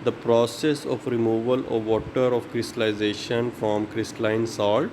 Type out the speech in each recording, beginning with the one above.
The process of removal of water of crystallization from crystalline salt۔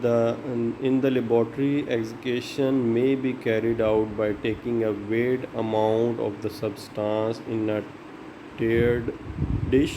In the laboratory, execution may be carried out by taking a weighed amount of the substance in a tiered dish،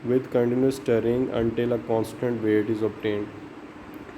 with continuous stirring until a constant weight is obtained۔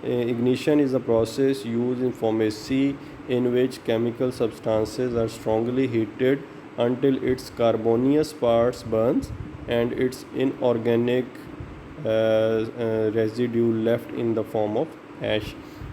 Ignition is a process used in pharmacy in which chemical substances are strongly heated until its carbonous parts burns and its inorganic residue left in the form of ash.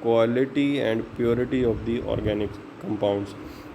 quality and purity of the organic compounds.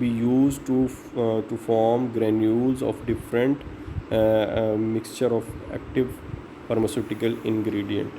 be used to form granules of different mixture of active pharmaceutical ingredient.